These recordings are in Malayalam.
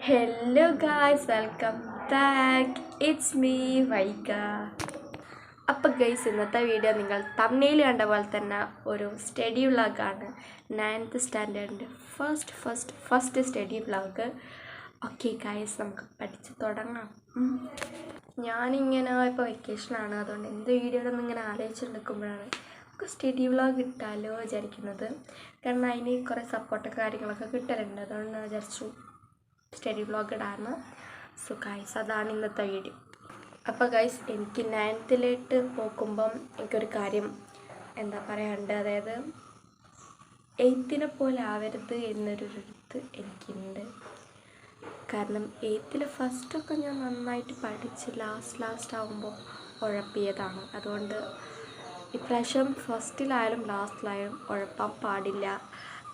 Hello guys, welcome back. It's me, വൈക. അപ്പോൾ ഗൈസ്, ഇന്നത്തെ വീഡിയോ നിങ്ങൾ തംബ്നെയിൽ കണ്ട പോലെ തന്നെ ഒരു സ്റ്റഡി വ്ളോഗാണ്. 9th സ്റ്റാൻഡേർഡിൻ്റെ first study vlog. Okay guys, നമുക്ക് പഠിച്ച് തുടങ്ങാം. ഞാനിങ്ങനെ ഇപ്പോൾ വെക്കേഷനാണ്, അതുകൊണ്ട് എന്ത് വീഡിയോയിലൊന്നും ഇങ്ങനെ ആലോചിച്ച് നിൽക്കുമ്പോഴാണ് നമുക്ക് സ്റ്റഡി വ്ളോഗ് ഇട്ടാലോ വിചാരിക്കുന്നത്. കാരണം അതിന് കുറേ സപ്പോർട്ടൊക്കെ കാര്യങ്ങളൊക്കെ കിട്ടലുണ്ട്, അതുകൊണ്ട് വിചാരിച്ചു സ്റ്റഡി വ്ളോഗ് ഇടാണ്. സോ ഗൈസ്, അതാണ് ഇന്നത്തെ വീഡിയോ. അപ്പോൾ ഗൈസ്, എനിക്ക് 9th നോക്കുമ്പം എനിക്കൊരു കാര്യം എന്താ പറയാണ്ട്, അതായത് 8th പോലെ ആവരുത് എന്നൊരു എനിക്കുണ്ട്. കാരണം 8th ഫസ്റ്റൊക്കെ ഞാൻ നന്നായിട്ട് പഠിച്ച് ലാസ്റ്റ് ആകുമ്പോൾ ഉഴപ്പിയതാണ്. അതുകൊണ്ട് ഇപ്രാവശ്യം ഫസ്റ്റിലായാലും ലാസ്റ്റിലായാലും ഉഴപ്പാൻ പാടില്ല,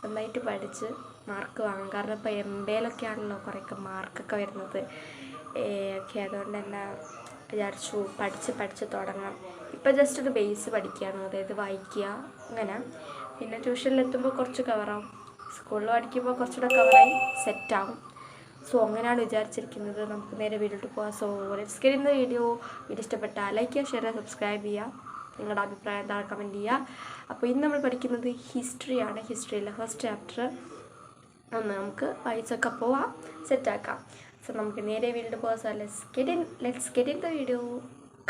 നന്നായിട്ട് പഠിച്ച് മാർക്ക് വാങ്ങും. കാരണം ഇപ്പോൾ MBAയിലൊക്കെ ആണല്ലോ കുറേയൊക്കെ മാർക്കൊക്കെ വരുന്നത്. ഓക്കെ, അതുകൊണ്ട് തന്നെ വിചാരിച്ചു പഠിച്ച് തുടങ്ങാം. ഇപ്പോൾ ജസ്റ്റ് ഒരു ബേസ് പഠിക്കുകയാണ്, അതായത് വായിക്കുക അങ്ങനെ. പിന്നെ ട്യൂഷനിലെത്തുമ്പോൾ കുറച്ച് കവറാവും, സ്കൂളിൽ പഠിക്കുമ്പോൾ കുറച്ചുകൂടെ കവറായി സെറ്റാവും. സോ അങ്ങനെയാണ് വിചാരിച്ചിരിക്കുന്നത്. നമുക്ക് നേരെ വീട്ടിലോട്ട് പോകാം. So let's get in the video ഇഷ്ടപ്പെട്ടാൽ ലൈക്ക് ചെയ്യുക, ഷെയർ ചെയ്യുക, സബ്സ്ക്രൈബ് ചെയ്യുക. നിങ്ങളുടെ അഭിപ്രായം എന്താണ് കമൻറ്റ് ചെയ്യുക. അപ്പോൾ ഇന്ന് നമ്മൾ പഠിക്കുന്നത് ഹിസ്റ്ററിയാണ്. ഹിസ്റ്ററിയിലെ ഫസ്റ്റ് ചാപ്റ്റർ ഒന്ന് നമുക്ക് വായിച്ചൊക്കെ പോവാം, സെറ്റാക്കാം. സോ നമുക്ക് നേരെ വീട്ടിൽ പോകാം. So let's get in the video.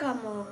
Come on.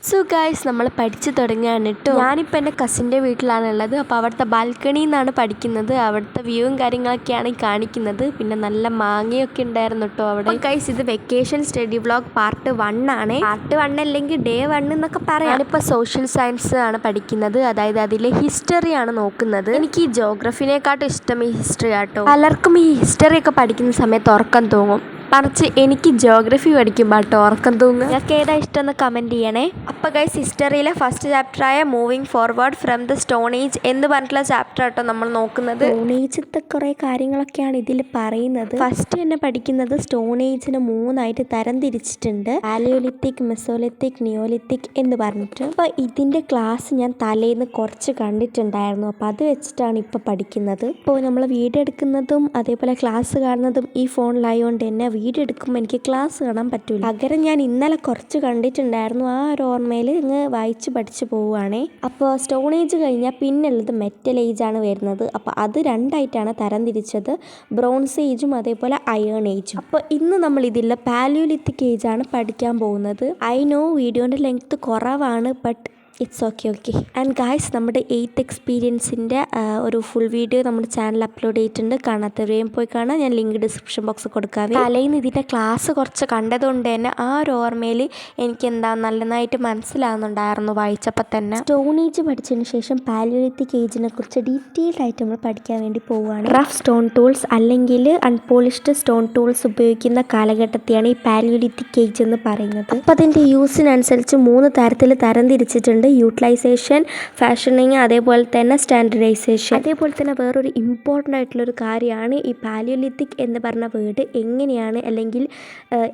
So guys, നമ്മൾ പഠിച്ച് തുടങ്ങുകയാണ് കേട്ടോ. ഞാനിപ്പോൾ എൻ്റെ കസിൻ്റെ വീട്ടിലാണുള്ളത്. അപ്പോൾ അവിടുത്തെ ബാൽക്കണിയിൽ നിന്നാണ് പഠിക്കുന്നത്. അവിടുത്തെ വ്യൂവും കാര്യങ്ങളൊക്കെയാണ് കാണിക്കുന്നത്. പിന്നെ നല്ല മാങ്ങയൊക്കെ ഉണ്ടായിരുന്നു കേട്ടോ അവിടെ. ഗൈസ്, ഇത് വെക്കേഷൻ സ്റ്റഡി വ്ളോഗ് പാർട്ട് 1 ആണ്. പാർട്ട് 1 അല്ലെങ്കിൽ ഡേ 1 എന്നൊക്കെ പറയാം. ഞാനിപ്പോൾ സോഷ്യൽ സയൻസ് ആണ് പഠിക്കുന്നത്, അതായത് അതിലെ ഹിസ്റ്ററിയാണ് നോക്കുന്നത്. എനിക്ക് ഈ ജോഗ്രഫിനെക്കാട്ടും ഇഷ്ടം ഈ ഹിസ്റ്ററി ആട്ടോ. പലർക്കും ഈ ഹിസ്റ്ററിയൊക്കെ പഠിക്കുന്ന സമയത്ത് ഉറക്കം തൂങ്ങും, മറിച്ച് എനിക്ക് ജോഗ്രഫി പഠിക്കുമ്പോൾ കേട്ടോ ഉറക്കം തൂങ്ങും. നിങ്ങൾക്ക് ഏതാ ഇഷ്ടമെന്ന് കമൻറ്റ് ചെയ്യണേ. അപ്പോൾ ഗൈസ്, ഹിസ്റ്ററിയിലെ ഫസ്റ്റ് ചാപ്റ്ററായ moving forward from the stone age എന്ന് പറഞ്ഞിട്ടുള്ള ചാപ്റ്റർ ആട്ടോ നമ്മൾ നോക്കുന്നത്. സ്റ്റോൺ ഏജിലത്തെ കുറേ കാര്യങ്ങളൊക്കെയാണ് ഇതിൽ പറയുന്നത്. ഫസ്റ്റ് തന്നെ പഠിക്കുന്നത് സ്റ്റോൺ ഏജിനെ 3ആയിട്ട് തരംതിരിച്ചിട്ടുണ്ട്, പാലിയോലിത്തിക്, മെസോലിത്തിക്, നിയോലിത്തിക് എന്ന് പറഞ്ഞിട്ട്. അപ്പോൾ ഇതിൻ്റെ ക്ലാസ് ഞാൻ തലേന്ന് കുറച്ച് കണ്ടിട്ടുണ്ടായിരുന്നു. അപ്പോൾ അത് വെച്ചിട്ടാണ് ഇപ്പോൾ പഠിക്കുന്നത്. ഇപ്പോൾ നമ്മൾ വീഡിയോ എടുക്കുന്നതും അതേപോലെ ക്ലാസ് കാണുന്നതും ഈ ഫോണിലായതുകൊണ്ട് തന്നെ വീഡിയോ എടുക്കുമ്പോൾ എനിക്ക് ക്ലാസ് കാണാൻ പറ്റില്ല. പകരം ഞാൻ ഇന്നലെ കുറച്ച് കണ്ടിട്ടുണ്ടായിരുന്നു, ആ ഒരു ഓർമ്മയിൽ ഇങ്ങ് വായിച്ച് പഠിച്ച് പോവുകയാണേ. അപ്പോൾ സ്റ്റോൺ ഏജ് കഴിഞ്ഞാൽ പിന്നുള്ളത് മെറ്റൽ ഏജ് ആണ് വരുന്നത്. അപ്പോൾ അത് 2ആയിട്ടാണ് തരംതിരിച്ചത്, ബ്രോൺസ് ഏജും അതേപോലെ അയേൺ ഏജും. അപ്പോൾ ഇന്ന് നമ്മൾ ഇതിൽ പാലിയോലിത്തിക് ഏജ് ആണ് പഠിക്കാൻ പോകുന്നത്. ഐ നോ വീഡിയോൻ്റെ ലെങ്ത് കുറവാണ്, but it's okay. And guys, നമ്മുടെ 8th എക്സ്പീരിയൻസിൻ്റെ ഒരു ഫുൾ വീഡിയോ നമ്മുടെ ചാനൽ അപ്ലോഡ് ചെയ്തിട്ടുണ്ട്. കാണാത്തവരെയും പോയി കാണാൻ ഞാൻ ലിങ്ക് ഡിസ്ക്രിപ്ഷൻ ബോക്സ് കൊടുക്കാം. തലേന്ന് ഇതിൻ്റെ ക്ലാസ് കുറച്ച് കണ്ടതുകൊണ്ട് തന്നെ ആ ഒരു ഓർമ്മയിൽ എനിക്ക് എന്താ നല്ലതായിട്ട് മനസ്സിലാകുന്നുണ്ടായിരുന്നു വായിച്ചപ്പോൾ തന്നെ. സ്റ്റോൺ ഏജ് പഠിച്ചതിന് ശേഷം പാലിയോലിത്തിക് ഏജിനെ കുറിച്ച് ഡീറ്റെയിൽഡ് ആയിട്ട് നമ്മൾ പഠിക്കാൻ വേണ്ടി പോവുകയാണ്. റഫ് സ്റ്റോൺ ടൂൾസ് അല്ലെങ്കിൽ അൺപോളിഷ്ഡ് സ്റ്റോൺ ടൂൾസ് ഉപയോഗിക്കുന്ന കാലഘട്ടത്തെയാണ് ഈ പാലിയോലിത്തിക് ഏജ് എന്ന് പറയുന്നത്. അപ്പോൾ അതിൻ്റെ യൂസിനനുസരിച്ച് 3 തരത്തിൽ തരംതിരിച്ചിട്ടുണ്ട്: യൂട്ടിലൈസേഷൻ, ഫാഷനിങ്, അതേപോലെ തന്നെ സ്റ്റാൻഡർഡൈസേഷൻ. അതേപോലെ തന്നെ വേറൊരു ഇമ്പോർട്ടൻ്റ് ആയിട്ടുള്ളൊരു കാര്യമാണ് ഈ പാലിയോലിത്തിക് എന്ന് പറഞ്ഞ വേർഡ് എങ്ങനെയാണ് അല്ലെങ്കിൽ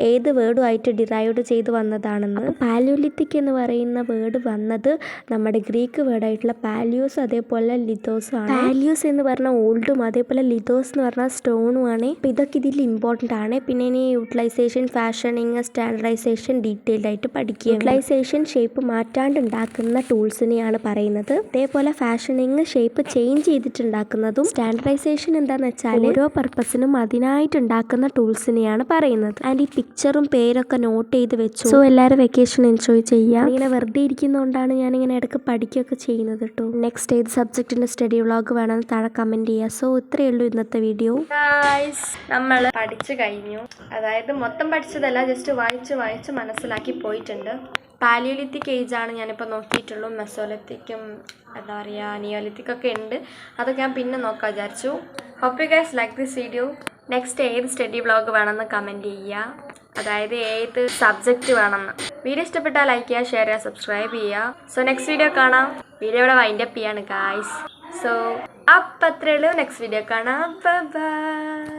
ഏത് വേർഡുമായിട്ട് ഡിറൈവ്ഡ് ചെയ്ത് വന്നതാണെന്ന്. പാലിയോലിത്തിക് എന്ന് പറയുന്ന വേർഡ് വന്നത് നമ്മുടെ ഗ്രീക്ക് വേർഡായിട്ടുള്ള പാലിയോസ് അതേപോലെ ലിതോസും ആണ്. പാലിയോസ് എന്ന് പറഞ്ഞാൽ ഓൾഡും അതേപോലെ ലിതോസ് എന്ന് പറഞ്ഞാൽ സ്റ്റോണും ആണ്. അപ്പോൾ ഇതൊക്കെ ഇതിൽ ഇമ്പോർട്ടൻ്റ് ആണ്. പിന്നെ ഇനി യൂട്ടിലൈസേഷൻ, ഫാഷനിങ്, സ്റ്റാൻഡർഡൈസേഷൻ ഡീറ്റെയിൽഡ് ആയിട്ട് പഠിക്കുക. യൂട്ടിലൈസേഷൻ ഷേപ്പ് മാറ്റാണ്ട് ഉണ്ടാക്കുന്ന ടൂൾസിനെയാണ് പറയുന്നത്. അതേപോലെ ഫാഷനിങ് ഷേപ്പ് ചേഞ്ച് ചെയ്തിട്ടുണ്ടാക്കുന്നതും. സ്റ്റാൻഡർഡൈസേഷൻ എന്താണെന്ന് വെച്ചാൽ ഓരോ പർപ്പസിനും അതിനായിട്ട് ഉണ്ടാക്കുന്ന ടൂൾസിനെയാണ് പറയുന്നത്. ആൻഡ് ഈ പിക്ചറും പേരൊക്കെ നോട്ട് ചെയ്ത് വെച്ചു. സോ എല്ലാവരും വെക്കേഷൻ എൻജോയ് ചെയ്യാം. ഇങ്ങനെ വെറുതെ ഇരിക്കുന്നതുകൊണ്ടാണ് ഞാനിങ്ങനെ ഇടയ്ക്ക് പഠിക്കുകയൊക്കെ ചെയ്യുന്നത് കേട്ടോ. നെക്സ്റ്റ് ഏത് സബ്ജക്റ്റിൻ്റെ സ്റ്റഡി വ്ളോഗ് വേണമെന്ന് താഴെ കമൻറ്റ് ചെയ്യുക. സോ ഇത്രയേ ഉള്ളൂ ഇന്നത്തെ വീഡിയോ. നമ്മൾ പഠിച്ചു കഴിഞ്ഞു, അതായത് മൊത്തം പഠിച്ചതല്ല, ജസ്റ്റ് വായിച്ച് മനസ്സിലാക്കി പോയിട്ടുണ്ട്. പാലിയോലിത്തിക് ഏജാണ് ഞാനിപ്പോൾ നോക്കിയിട്ടുള്ളൂ. മെസോലിത്തിക്കും എന്താ പറയുക നിയോലിത്തിക്കൊക്കെ ഉണ്ട്, അതൊക്കെ ഞാൻ പിന്നെ നോക്കാൻ വിചാരിച്ചു. Hope you guys like this video. Next ഏത് സ്റ്റഡി വ്ളോഗ് വേണമെന്ന് കമൻറ്റ് ചെയ്യുക, അതായത് ഏത് സബ്ജക്റ്റ് വേണമെന്ന്. വീഡിയോ ഇഷ്ടപ്പെട്ടാൽ ലൈക്ക് ചെയ്യുക, ഷെയർ ചെയ്യുക, സബ്സ്ക്രൈബ് ചെയ്യുക. സോ നെക്സ്റ്റ് വീഡിയോ കാണാം. വീഡിയോ ഇവിടെ വൈൻഡപ്പ് ചെയ്യാണ് ഗായ്സ്. സോ അപ്പം അത്രയേ ഉള്ളൂ. നെക്സ്റ്റ് വീഡിയോ കാണാം. ബൈ.